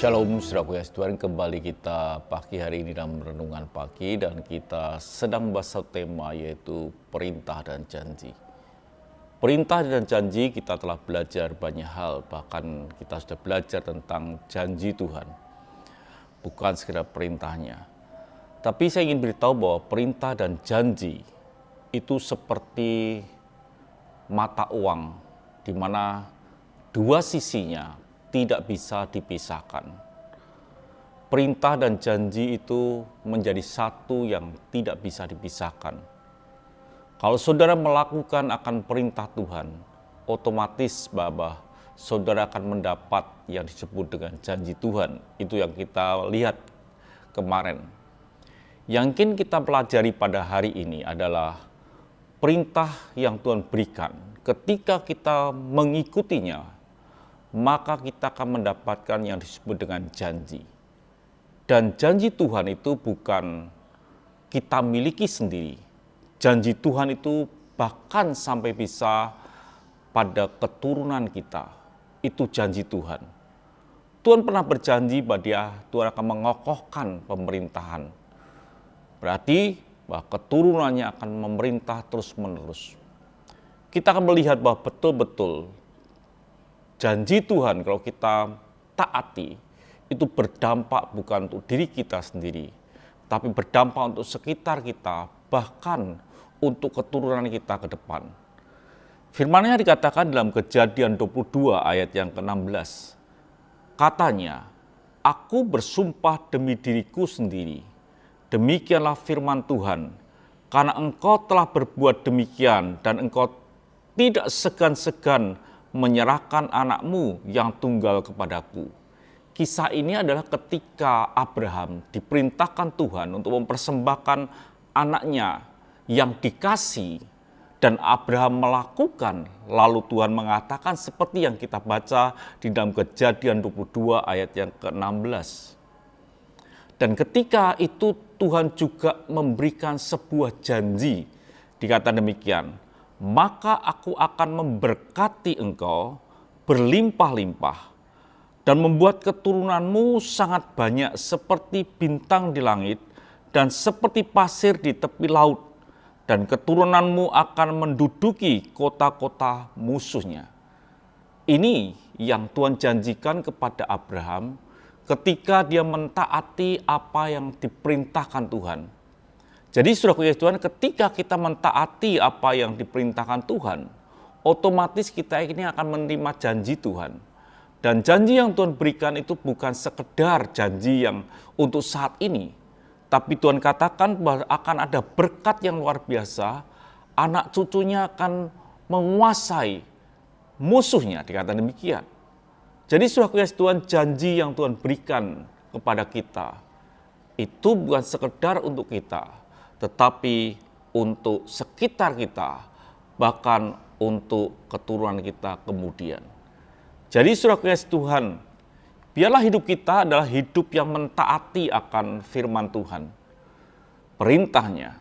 Shalom, saudaraku yang Tuhan, kembali kita pagi hari ini dalam renungan pagi dan kita sedang membahas tema yaitu perintah dan janji. Perintah dan janji kita telah belajar banyak hal, bahkan kita sudah belajar tentang janji Tuhan, bukan sekedar perintahnya. Tapi saya ingin beritahu bahwa perintah dan janji itu seperti mata uang, di mana dua sisinya tidak bisa dipisahkan. Perintah dan janji itu menjadi satu yang tidak bisa dipisahkan. Kalau saudara melakukan akan perintah Tuhan, otomatis bahwa saudara akan mendapat yang disebut dengan janji Tuhan. Itu yang kita lihat kemarin. Yang ingin kita pelajari pada hari ini adalah perintah yang Tuhan berikan. Ketika kita mengikutinya, maka kita akan mendapatkan yang disebut dengan janji. Dan janji Tuhan itu bukan kita miliki sendiri. Janji Tuhan itu bahkan sampai bisa pada keturunan kita. Itu janji Tuhan. Tuhan pernah berjanji bahwa Tuhan akan mengokohkan pemerintahan. Berarti bahwa keturunannya akan memerintah terus-menerus. Kita akan melihat bahwa betul-betul janji Tuhan kalau kita taati, itu berdampak bukan untuk diri kita sendiri, tapi berdampak untuk sekitar kita, bahkan untuk keturunan kita ke depan. Firman-Nya dikatakan dalam Kejadian 22 ayat yang ke-16. Katanya, "Aku bersumpah demi diriku sendiri, demikianlah firman Tuhan, karena engkau telah berbuat demikian dan engkau tidak segan-segan menyerahkan anakmu yang tunggal kepadaku." Kisah ini adalah ketika Abraham diperintahkan Tuhan untuk mempersembahkan anaknya yang dikasih, dan Abraham melakukan, lalu Tuhan mengatakan seperti yang kita baca di dalam Kejadian 22 ayat yang ke-16. Dan ketika itu Tuhan juga memberikan sebuah janji, dikatakan demikian, "Maka aku akan memberkati engkau berlimpah-limpah dan membuat keturunanmu sangat banyak seperti bintang di langit dan seperti pasir di tepi laut, dan keturunanmu akan menduduki kota-kota musuhnya." Ini yang Tuhan janjikan kepada Abraham ketika dia mentaati apa yang diperintahkan Tuhan. Jadi saudara Tuhan, ketika kita mentaati apa yang diperintahkan Tuhan, otomatis kita ini akan menerima janji Tuhan. Dan janji yang Tuhan berikan itu bukan sekedar janji yang untuk saat ini, tapi Tuhan katakan bahwa akan ada berkat yang luar biasa, anak cucunya akan menguasai musuhnya, dikatakan demikian. Jadi saudara Tuhan, janji yang Tuhan berikan kepada kita, itu bukan sekedar untuk kita, tetapi untuk sekitar kita, bahkan untuk keturunan kita kemudian. Jadi saudara Tuhan, biarlah hidup kita adalah hidup yang mentaati akan firman Tuhan, perintahnya,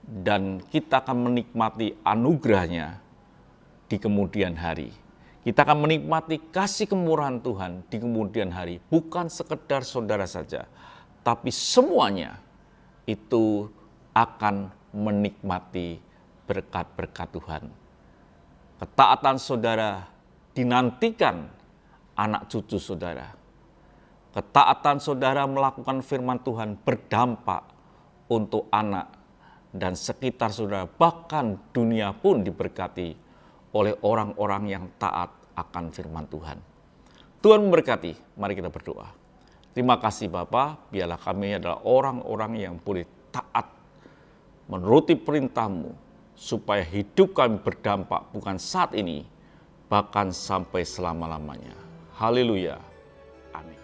dan kita akan menikmati anugerahnya di kemudian hari. Kita akan menikmati kasih kemurahan Tuhan di kemudian hari, bukan sekedar saudara saja, tapi semuanya itu akan menikmati berkat-berkat Tuhan. Ketaatan saudara dinantikan anak cucu saudara. Ketaatan saudara melakukan firman Tuhan berdampak untuk anak dan sekitar saudara, bahkan dunia pun diberkati oleh orang-orang yang taat akan firman Tuhan. Tuhan memberkati, mari kita berdoa. Terima kasih Bapa, biarlah kami adalah orang-orang yang boleh taat menuruti perintah-Mu, supaya hidup kami berdampak bukan saat ini, bahkan sampai selama-lamanya. Haleluya. Amin.